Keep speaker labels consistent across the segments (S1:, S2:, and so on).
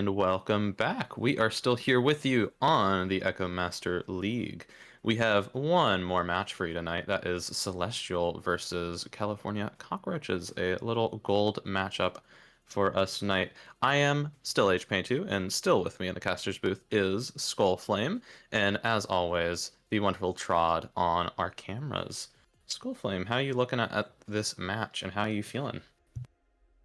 S1: And welcome back. We are still here with you on the Echo Master League. We have one more match for you tonight. That is Celestial versus California Cockroaches, a little gold matchup for us tonight. I am still HPay2, and still with me in the caster's booth is Skullflame, and as always, the wonderful Trod on our cameras. Skullflame, how are you looking at this match, and how are you feeling?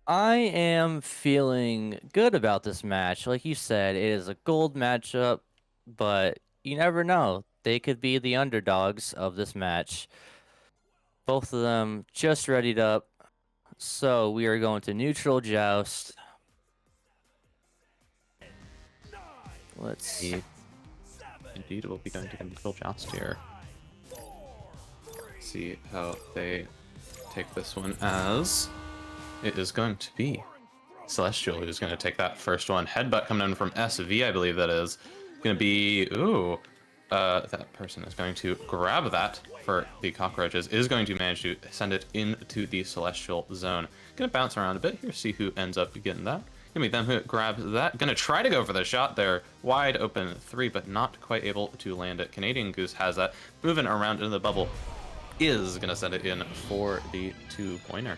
S2: I am feeling good about this match. Like you said, it is a gold matchup, but you never know. They could be the underdogs of this match. Both of them just readied up. So we are going to neutral joust. Let's
S1: Indeed, we'll be going to neutral joust here. See how they take this one, as it is going to be Celestial who's going to take that first one. Headbutt coming in from SV, I believe that is. Going to be, that person is going to grab that for the Cockroaches, is going to manage to send it into the Celestial zone. Going to bounce around a bit here, see who ends up getting that. Gonna be them who grabs that. Gonna try to go for the shot there. Wide open three, but not quite able to land it. Canadian Goose has that. Moving around into the bubble, is gonna send it in for the 2-pointer.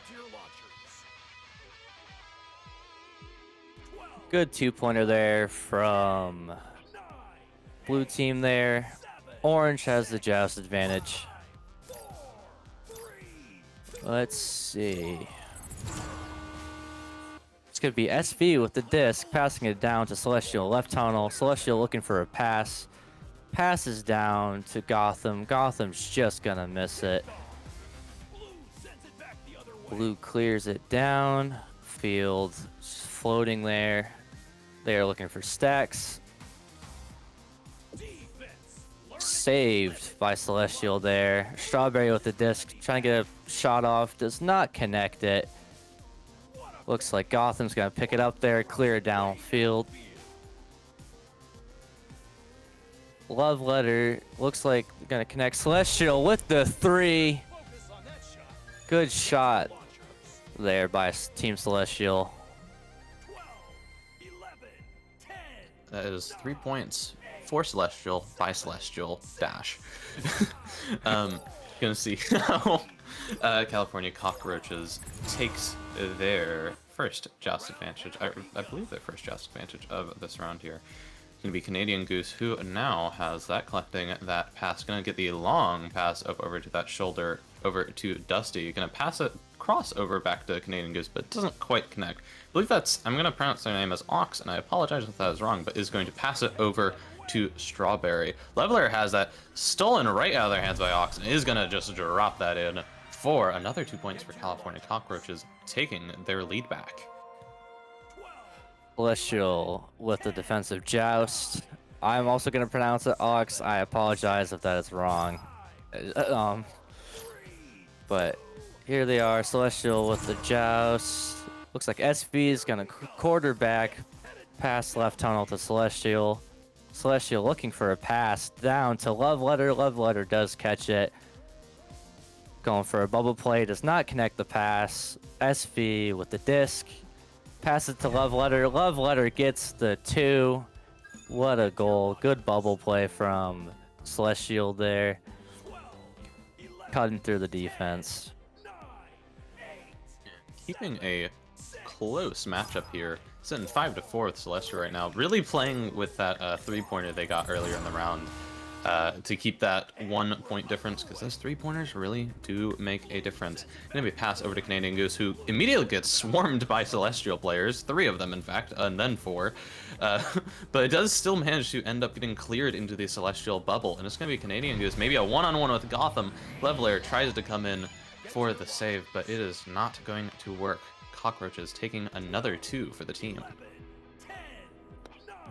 S2: good 2-pointer there from blue team there. Orange has the joust advantage. Let's see. It's going to be SV with the disc, passing it down to Celestial left tunnel. Celestial looking for a pass. Passes down to Gotham. Gotham's just going to miss it. Blue clears it down. Field just floating there. They are looking for stacks. Saved by Celestial there. Strawberry with the disc, trying to get a shot off. Does not connect it. Looks like Gotham's going to pick it up there, clear it downfield. Love Letter looks like going to connect Celestial with the 3. Good shot there by Team Celestial.
S1: That is 3 points for Celestial by Celestial dash. Gonna see how California Cockroaches takes their first joust advantage. I believe their first joust advantage of this round here. Gonna be Canadian Goose, who now has that, collecting that pass. Gonna get the long pass up over to that shoulder, over to Dusty. Gonna pass it cross over back to Canadian Goose, but it doesn't quite connect. I believe that's, I'm gonna pronounce their name as Ox, and I apologize if that is wrong, but is going to pass it over to Strawberry. Leveler has that stolen right out of their hands by Ox, and is gonna just drop that in for another 2 points for California Cockroaches, taking their lead back.
S2: Celestial with the defensive joust. I'm also going to pronounce it Ox. I apologize if that is wrong. But here they are, Celestial with the joust. Looks like SV is going to quarterback pass left tunnel to Celestial. Celestial looking for a pass down to Love Letter. Love Letter does catch it. Going for a bubble play, does not connect the pass. SV with the disc. Pass it to Love Letter. Love Letter gets the 2. What a goal. Good bubble play from Celestial there. Cutting through the defense.
S1: Keeping a close matchup here. Sitting 5-4 with Celestial right now. Really playing with that 3-pointer they got earlier in the round to keep that 1 point difference, because those 3-pointers really do make a difference. Gonna be a pass over to Canadian Goose, who immediately gets swarmed by Celestial players, 3 of them in fact, and then 4. But it does still manage to end up getting cleared into the Celestial bubble, and it's gonna be Canadian Goose, maybe a one-on-one with Gotham. Leveler tries to come in for the save, but it is not going to work. Cockroaches taking another 2 for the team.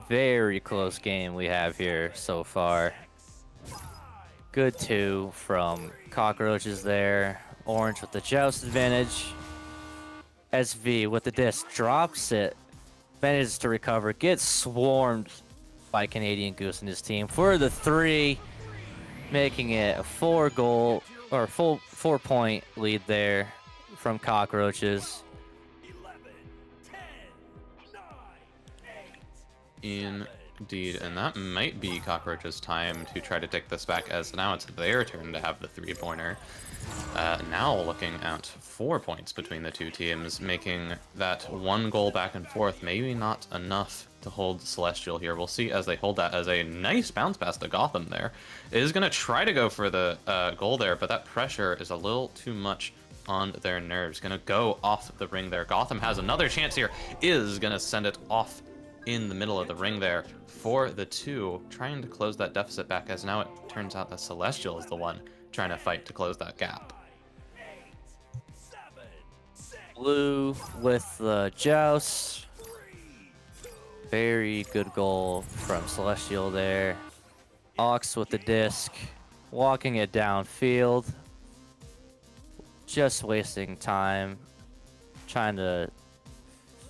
S2: Very close game we have here so far. Good 2 from Cockroaches there. Orange with the joust advantage. SV with the disc drops it. Manages to recover. Gets swarmed by Canadian Goose and his team for the 3. Making it a 4-goal or full 4-point lead there from Cockroaches.
S1: Indeed, and that might be Cockroach's time to try to take this back, as now it's their turn to have the three-pointer. Now looking at 4 points between the two teams, making that one goal back and forth maybe not enough to hold Celestial here. We'll see as they hold that as a nice bounce pass to Gotham there. It is going to try to go for the goal there, but that pressure is a little too much on their nerves. Going to go off the ring there. Gotham has another chance here, is going to send it off in the middle of the ring there for the two, trying to close that deficit back, as now it turns out that Celestial is the one trying to fight to close that gap.
S2: Blue with the joust. Very good goal from Celestial there. Ox with the disc, walking it downfield. Just wasting time, trying to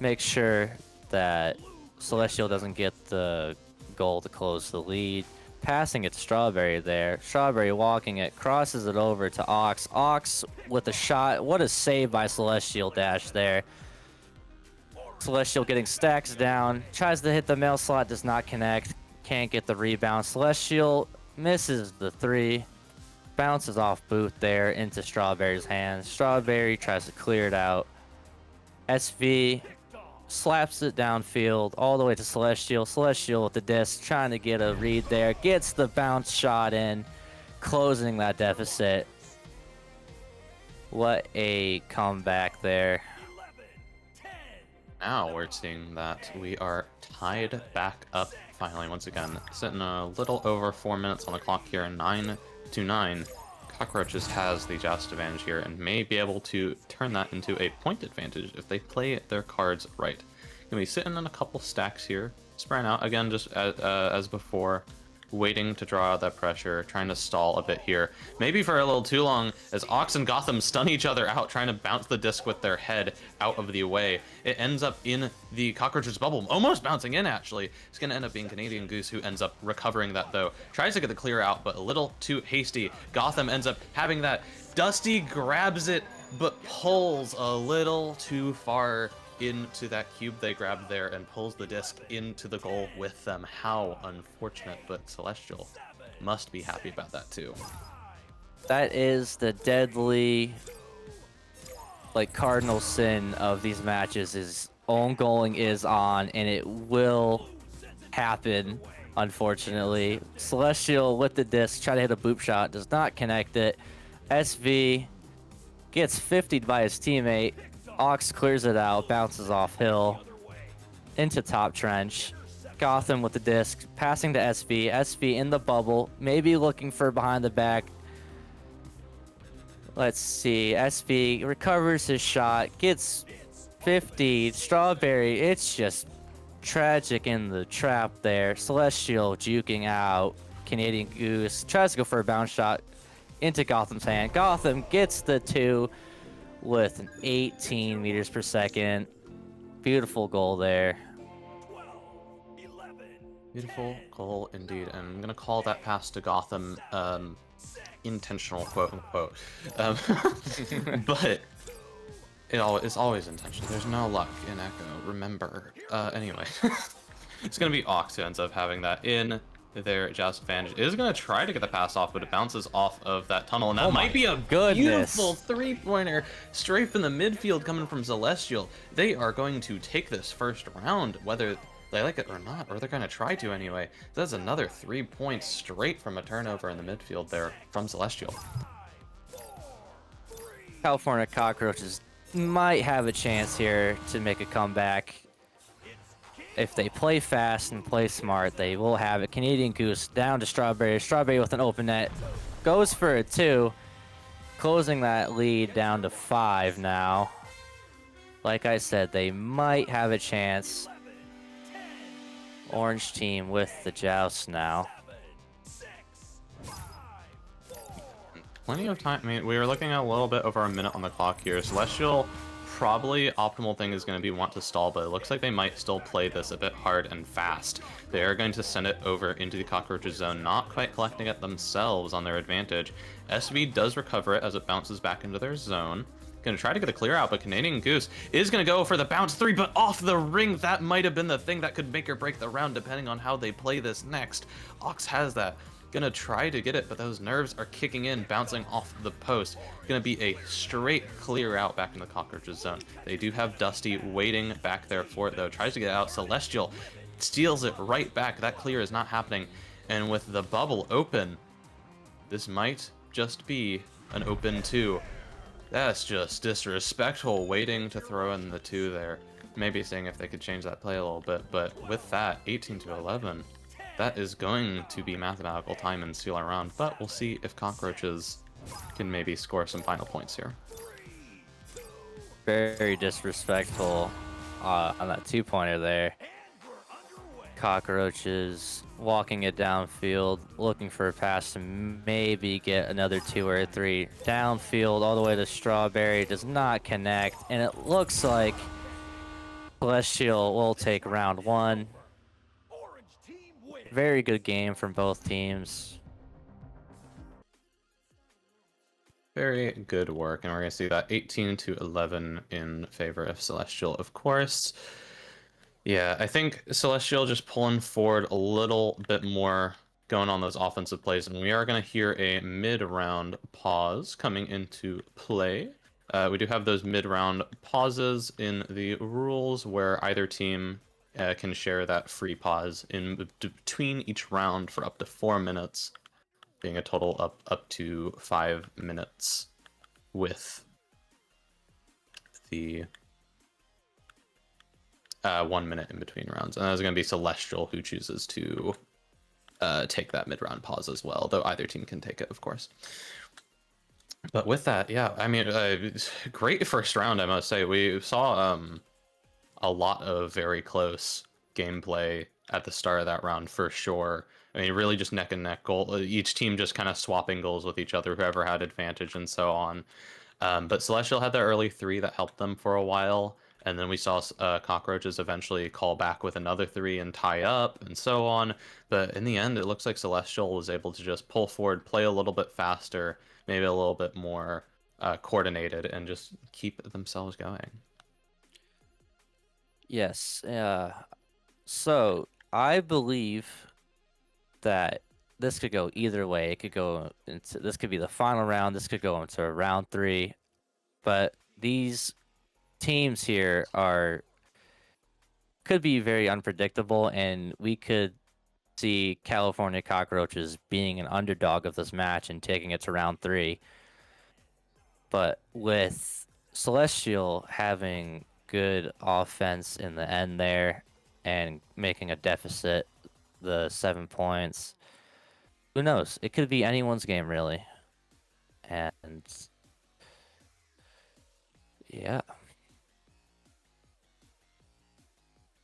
S2: make sure that Celestial doesn't get the goal to close the lead. Passing it to Strawberry there. Strawberry walking it, crosses it over to Ox. Ox with a shot. What a save by Celestial Dash there. Celestial getting stacks down. Tries to hit the mail slot, does not connect. Can't get the rebound. Celestial misses the three. Bounces off boot there into Strawberry's hands. Strawberry tries to clear it out. SV slaps it downfield all the way to Celestial. Celestial with the disc, trying to get a read there. Gets the bounce shot in, closing that deficit. What a comeback there.
S1: Now we're seeing that we are tied back up finally once again. Sitting a little over 4 minutes on the clock here, 9-9. Cockroaches has the joust advantage here and may be able to turn that into a point advantage if they play their cards right. Gonna be sitting in a couple stacks here, spraying out again just as before, waiting to draw out that pressure, trying to stall a bit here. Maybe for a little too long, as Ox and Gotham stun each other out, trying to bounce the disc with their head out of the way. It ends up in the Cockroaches bubble, almost bouncing in actually. It's gonna end up being Canadian Goose who ends up recovering that though. Tries to get the clear out, but a little too hasty. Gotham ends up having that. Dusty grabs it, but pulls a little too far into that cube they grabbed there and pulls the disc into the goal with them. How unfortunate, but Celestial must be happy about that too.
S2: That is the deadly, like, cardinal sin of these matches, is own goaling is on, and it will happen, unfortunately. Celestial with the disc, try to hit a boop shot, does not connect it. SV gets 50'd by his teammate. Ox clears it out, bounces off hill into top trench. Gotham with the disc, passing to SV. SV in the bubble, maybe looking for behind the back. Let's see. SV recovers his shot, gets 50. Strawberry, it's just tragic in the trap there. Celestial juking out. Canadian Goose tries to go for a bounce shot into Gotham's hand. Gotham gets the two with an 18 meters per second. Beautiful goal there.
S1: Beautiful goal indeed, and I'm gonna call that pass to Gotham intentional, quote unquote. But it's always intentional. There's no luck in Echo, remember. Anyway, it's gonna be Ox who ends up having that in their joust advantage. It is going to try to get the pass off, but it bounces off of that tunnel, and that might be a beautiful three-pointer straight from the midfield coming from Celestial. They are going to take this first round, whether they like it or not, or they're going to try to anyway. That's another 3 points straight from a turnover in the midfield there from Celestial.
S2: California Cockroaches might have a chance here to make a comeback. If they play fast and play smart, they will have it. Canadian Goose down to Strawberry. Strawberry with an open net. Goes for a 2. Closing that lead down to 5 now. Like I said, they might have a chance. Orange team with the joust now.
S1: Plenty of time. I mean, we were looking at a little bit over a minute on the clock here. Celestial, probably optimal thing is going to be want to stall, but it looks like they might still play this a bit hard and fast. They are going to send it over into the Cockroaches zone, not quite collecting it themselves on their advantage. SV does recover it as it bounces back into their zone. Gonna try to get a clear out, but Canadian Goose is gonna go for the bounce 3, but off the ring. That might have been the thing that could make or break the round, depending on how they play this next. Ox has that. Gonna try to get it, but those nerves are kicking in, bouncing off the post. Gonna be a straight clear out back in the Cockroaches zone. They do have Dusty waiting back there for it, though. Tries to get out. Celestial steals it right back. That clear is not happening. And with the bubble open, this might just be an open 2. That's just disrespectful, waiting to throw in the 2 there. Maybe seeing if they could change that play a little bit, but with that, 18-11, that is going to be mathematical time and steal our round, but we'll see if Cockroaches can maybe score some final points here.
S2: Very disrespectful on that 2-pointer there. Cockroaches walking it downfield, looking for a pass to maybe get another 2 or 3 downfield all the way to Strawberry. Does not connect, and it looks like Celestial will take round 1. Very good game from both teams.
S1: Very good work, and we're going to see that 18-11 in favor of Celestial, of course. Yeah, I think Celestial just pulling forward a little bit more, going on those offensive plays, and we are going to hear a mid-round pause coming into play. We do have those mid-round pauses in the rules where either team can share that free pause in between each round for up to 4 minutes, being a total up to 5 minutes with the 1 minute in between rounds. And that's going to be Celestial who chooses to take that mid-round pause as well, though either team can take it, of course. But with that, yeah, I mean, great first round, I must say. We saw a lot of very close gameplay at the start of that round for sure. I mean, really just neck and neck goal. Each team just kind of swapping goals with each other, whoever had advantage and so on. But Celestial had the early 3 that helped them for a while. And then we saw Cockroaches eventually call back with another 3 and tie up and so on. But in the end, it looks like Celestial was able to just pull forward, play a little bit faster, maybe a little bit more coordinated, and just keep themselves going.
S2: Yes. So I believe that this could go either way. It could go into, this could be the final round. This could go into round 3. But these teams here could be very unpredictable, and we could see California Cockroaches being an underdog of this match and taking it to round 3. But with Celestial having good offense in the end there and making a deficit, the 7 points, who knows? It could be anyone's game, really. And yeah.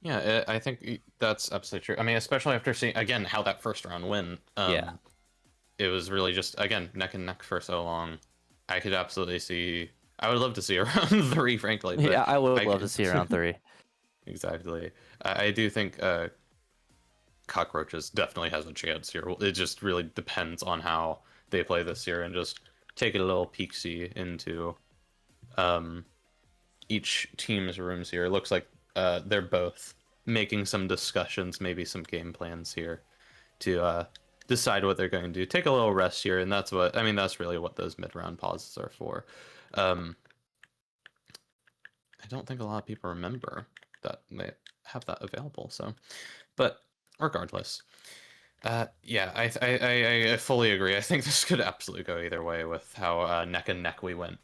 S1: Yeah, I think that's absolutely true. I mean, especially after seeing, again, how that first round went.
S2: Yeah.
S1: It was really just, again, neck and neck for so long. I could absolutely see... I would love to see a round 3, frankly. But
S2: Yeah, I would love to see round 3.
S1: Exactly. I do think Cockroaches definitely has a chance here. It just really depends on how they play this year, and just take a little peek-see into each team's rooms here. It looks like they're both making some discussions, maybe some game plans here to decide what they're going to do. Take a little rest here, and that's what, I mean, that's really what those mid-round pauses are for. I don't think a lot of people remember that they have that available, so, but regardless, yeah, I fully agree. I think this could absolutely go either way with how neck and neck we went.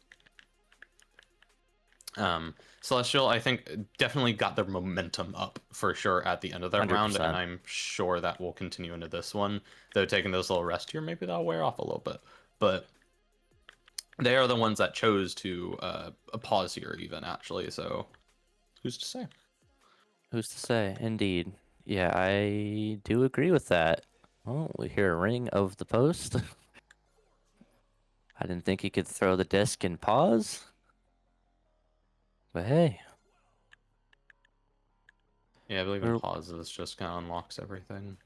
S1: Celestial, I think, definitely got their momentum up for sure at the end of that
S2: 100%.
S1: round, and I'm sure that will continue into this one. Though taking those little rest here, maybe that'll wear off a little bit, but they are the ones that chose to pause here, even, actually, so who's to say?
S2: Who's to say? Indeed. Yeah, I do agree with that. Oh, we hear a ring of the post. I didn't think he could throw the disc and pause. But hey.
S1: Yeah, I believe in pauses just kind of unlocks everything.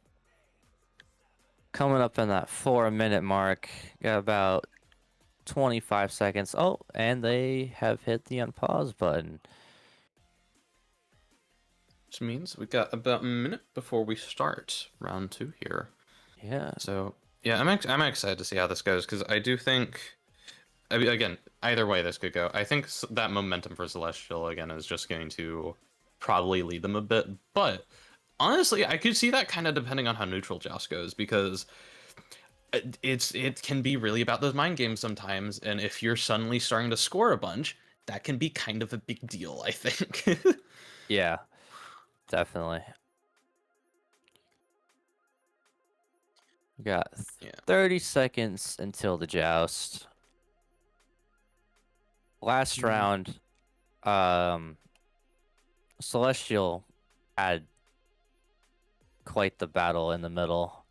S2: Coming up in that 4-minute mark, got about 25 seconds. Oh, and they have hit the unpause button.
S1: Which means we got about a minute before we start round 2 here.
S2: Yeah.
S1: So yeah, I'm excited to see how this goes because I do think, I mean, again, either way this could go. I think that momentum for Celestial again is just going to probably lead them a bit, but honestly, I could see that kind of depending on how neutral Joust goes because it can be really about those mind games sometimes, and if you're suddenly starting to score a bunch, that can be kind of a big deal, I think.
S2: Yeah, definitely. We got
S1: Yeah.
S2: 30 seconds until the joust. Last round, Celestial had quite the battle in the middle.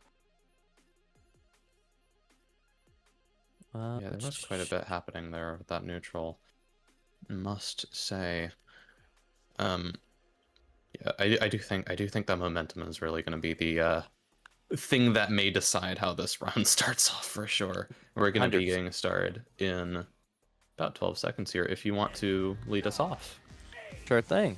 S1: Yeah, there was quite a bit happening there with that neutral, must say. Yeah, I do think that momentum is really going to be the thing that may decide how this round starts off for sure. We're going to be
S2: 100%.
S1: getting started in about 12 seconds here if you want to lead us off.
S2: Sure thing.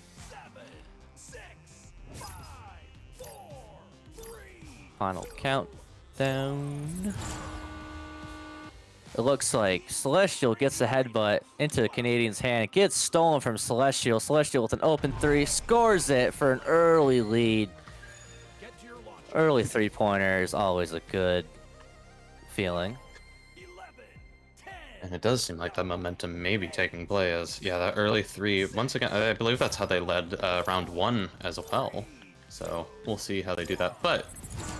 S2: Final countdown. It looks like Celestial gets the headbutt into the Canadian's hand. It gets stolen from Celestial. Celestial with an open 3 scores it for an early lead. Early 3-pointer is always a good feeling.
S1: And it does seem like that momentum may be taking play as, yeah, that early 3, once again, I believe that's how they led round 1 as well. So we'll see how they do that. But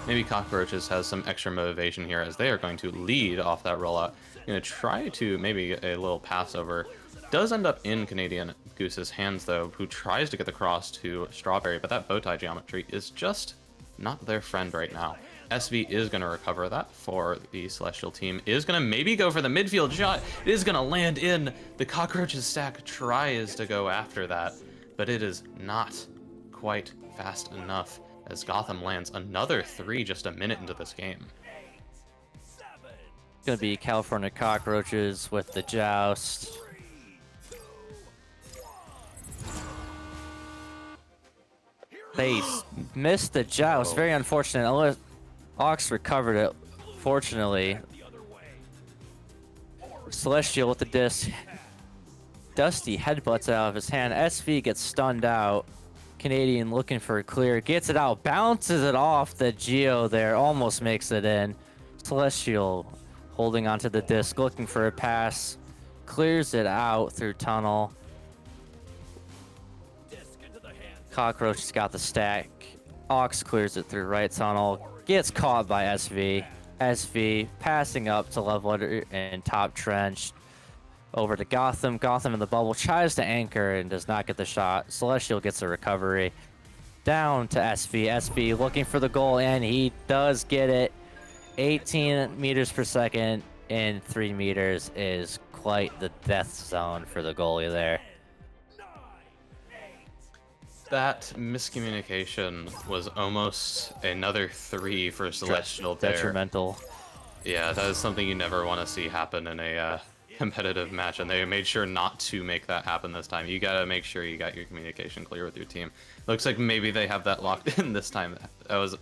S1: maybe Cockroaches has some extra motivation here as they are going to lead off that rollout. Going to try to maybe get a little pass over. Does end up in Canadian Goose's hands, though, who tries to get the cross to Strawberry, but that bow tie geometry is just not their friend right now. SV is going to recover that for the Celestial team. Is going to maybe go for the midfield shot. It is going to land in. The Cockroaches stack tries to go after that, but it is not quite fast enough as Gotham lands another 3 just a minute into this game.
S2: It's going to be California Cockroaches with the joust. They missed the joust.
S1: Oh.
S2: Very unfortunate. Ox recovered it, fortunately. Celestial with the disc. Dusty headbutts out of his hand. SV gets stunned out. Canadian looking for a clear. Gets it out. Bounces it off the Geo there. Almost makes it in. Celestial holding onto the disc. Looking for a pass. Clears it out through tunnel. Cockroach's got the stack. Ox clears it through right tunnel. Gets caught by SV. SV passing up to Leveler in top trench. Over to Gotham. Gotham in the bubble. Tries to anchor and does not get the shot. Celestial gets a recovery. Down to SV. SV looking for the goal, and he does get it. 18 meters per second in 3 meters is quite the death zone for the goalie there.
S1: That miscommunication was almost another 3 for Celestial there.
S2: Detrimental.
S1: Yeah, that is something you never want to see happen in a competitive match, and they made sure not to make that happen this time. You gotta make sure you got your communication clear with your team. Looks like maybe they have that locked in this time. That was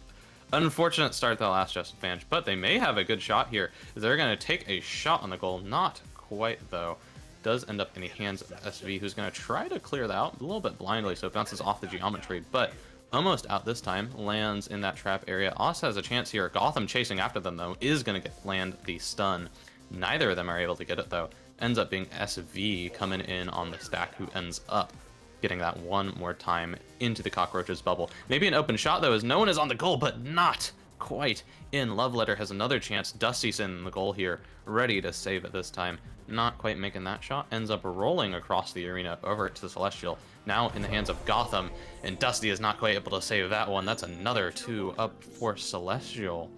S1: unfortunate start that last just advantage, but they may have a good shot here. They're gonna take a shot on the goal. Not quite though. Does end up in the hands of SV, who's going to try to clear that out a little bit blindly, so it bounces off the geometry, but almost out this time, lands in that trap area. Oz has a chance here. Gotham chasing after them, though, is going to land the stun. Neither of them are able to get it, though. Ends up being SV coming in on the stack, who ends up getting that one more time into the Cockroaches bubble. Maybe an open shot, though, as no one is on the goal, but not quite in. Love Letter has another chance. Dusty's in the goal here, ready to save it this time. Not quite making that shot. Ends up rolling across the arena over to the Celestial. Now in the hands of Gotham, and Dusty is not quite able to save that one. That's another 2 up for Celestial.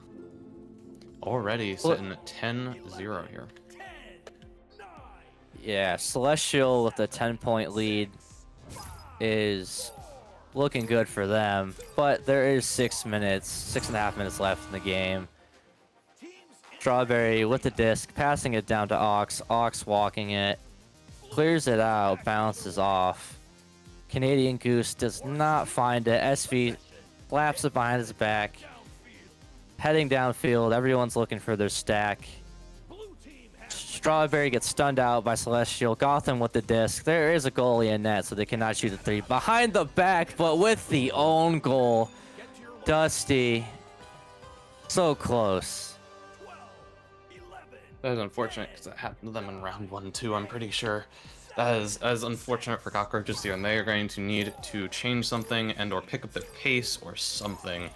S1: Already sitting at 10-0 here.
S2: Yeah, Celestial with a 10-point lead is looking good for them, but there is 6 minutes, 6.5 minutes left in the game. Strawberry with the disc, passing it down to Ox. Ox walking it, clears it out, bounces off. Canadian Goose does not find it. SV slaps it behind his back. Heading downfield, everyone's looking for their stack. Strawberry gets stunned out by Celestial. Gotham with the disc. There is a goalie in net, so they cannot shoot a three. Behind the back, but with the own goal. Dusty. So close.
S1: That is unfortunate because that happened to them in round 1 too, I'm pretty sure. That is unfortunate for Cockroaches here, and they are going to need to change something and or pick up their pace or something,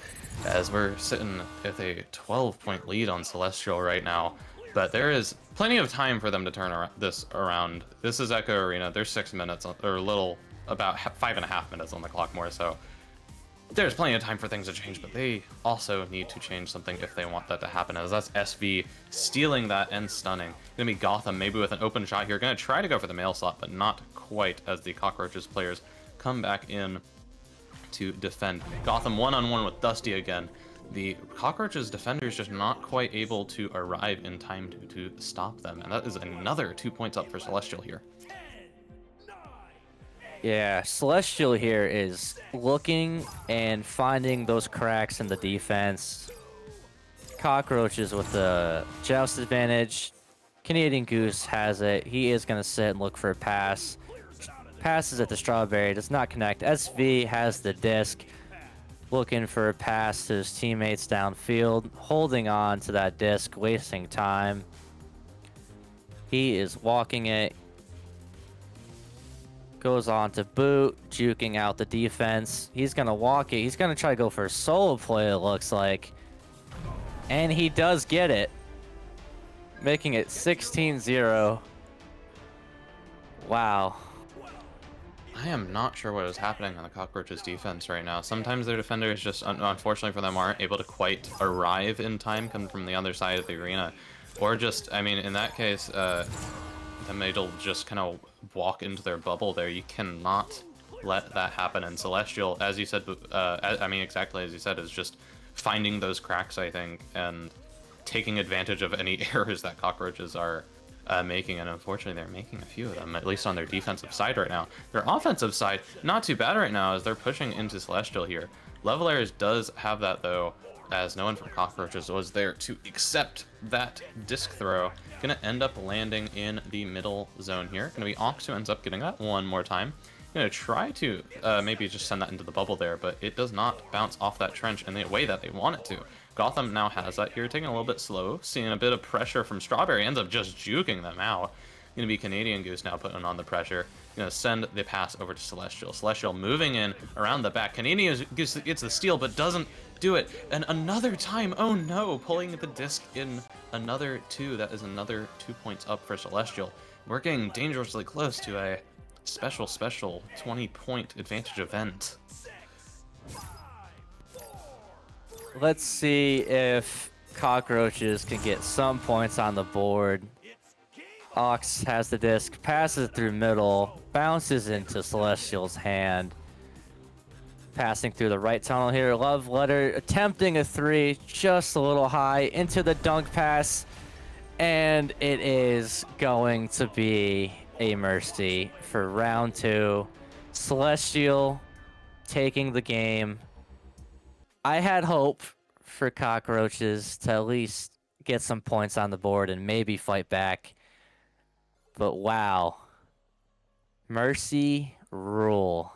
S1: as we're sitting with a 12-point lead on Celestial right now. But there is plenty of time for them to turn this around. This is Echo Arena. There's 6 minutes, or a little, about 5.5 minutes on the clock more, so there's plenty of time for things to change, but they also need to change something if they want that to happen, as that's SV stealing that and stunning. Gonna be Gotham, maybe with an open shot here. Gonna try to go for the mail slot, but not quite, as the Cockroaches players come back in to defend. Gotham one-on-one with Dusty again. The Cockroaches defenders just not quite able to arrive in time to stop them, and that is another 2 points up for Celestial here.
S2: Yeah, Celestial here is looking and finding those cracks in the defense. Cockroaches with the joust advantage. Canadian Goose has it. He is going to sit and look for a pass. Passes it to Strawberry. Does not connect. SV has the disc. Looking for a pass to his teammates downfield. Holding on to that disc. Wasting time. He is walking it. Goes on to boot, juking out the defense. He's going to walk it. He's going to try to go for a solo play, it looks like. And he does get it. Making it 16-0. Wow.
S1: I am not sure what is happening on the Cockroaches defense right now. Sometimes their defenders just, unfortunately for them, aren't able to quite arrive in time, coming from the other side of the arena. Or just, I mean, in that case, them it'll just kind of walk into their bubble there. You cannot let that happen. And Celestial, as you said, I mean, exactly as you said, is just finding those cracks, I think, and taking advantage of any errors that Cockroaches are making, and unfortunately they're making a few of them, at least on their defensive side right now. Their offensive side, not too bad right now, as they're pushing into Celestial here. Levelairs does have that, though, as no one from Cockroaches was there to accept that disc throw. Gonna end up landing in the middle zone here. Gonna be Ox who ends up getting that one more time. Gonna try to maybe just send that into the bubble there, but it does not bounce off that trench in the way that they want it to. Gotham now has that here, taking a little bit slow, seeing a bit of pressure from Strawberry, ends up just juking them out. Gonna be Canadian Goose now putting on the pressure. Gonna send the pass over to Celestial. Celestial moving in around the back. Canadian Goose gets the steal, but doesn't do it. And another time, oh no, pulling the disc in another 2. That is another 2 points up for Celestial. We're getting dangerously close to a special 20-point advantage event.
S2: Let's see if Cockroaches can get some points on the board. Ox has the disc, passes it through middle, bounces into Celestial's hand. Passing through the right tunnel here. Love Letter attempting a 3, just a little high into the dunk pass. And it is going to be a mercy for round 2. Celestial taking the game. I had hope for Cockroaches to at least get some points on the board and maybe fight back. But wow. Mercy rule.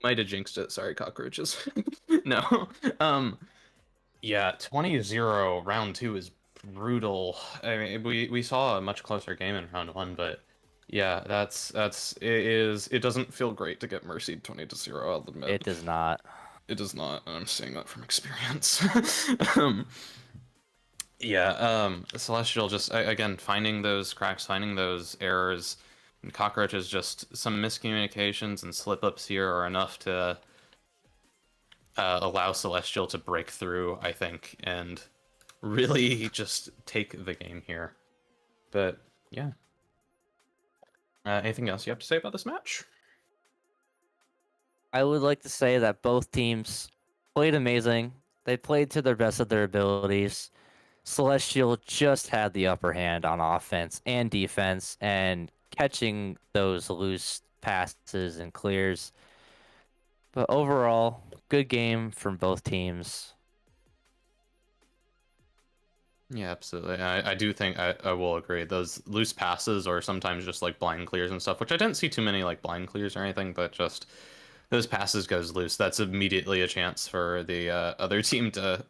S1: Might have jinxed it. Sorry, Cockroaches. No. Yeah, 20-0 round 2 is brutal. I mean, we saw a much closer game in round 1, but yeah, it doesn't feel great to get mercied 20-0, I'll admit.
S2: It does not.
S1: It does not, and I'm saying that from experience. Celestial just, again, finding those cracks, finding those errors, and Cockroaches, just some miscommunications and slip-ups here are enough to allow Celestial to break through, I think, and really just take the game here. But, yeah. Anything else you have to say about this match?
S2: I would like to say that both teams played amazing. They played to their best of their abilities. Celestial just had the upper hand on offense and defense, and catching those loose passes and clears. But overall, good game from both teams.
S1: Yeah, absolutely. I do think I will agree. Those loose passes or sometimes just like blind clears and stuff, which I didn't see too many like blind clears or anything, but just those passes goes loose. That's immediately a chance for the other team to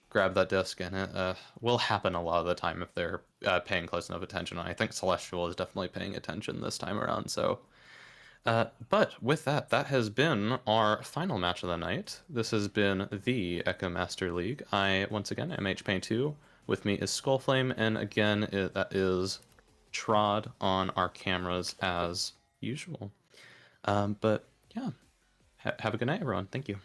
S1: grab that disc, and it will happen a lot of the time if they're paying close enough attention. And I think Celestial is definitely paying attention this time around. So, but with that, that has been our final match of the night. This has been the Echo Master League. I once again am HPain2. With me is Skullflame, and again, that is Trod on our cameras as usual. But yeah, have a good night, everyone. Thank you.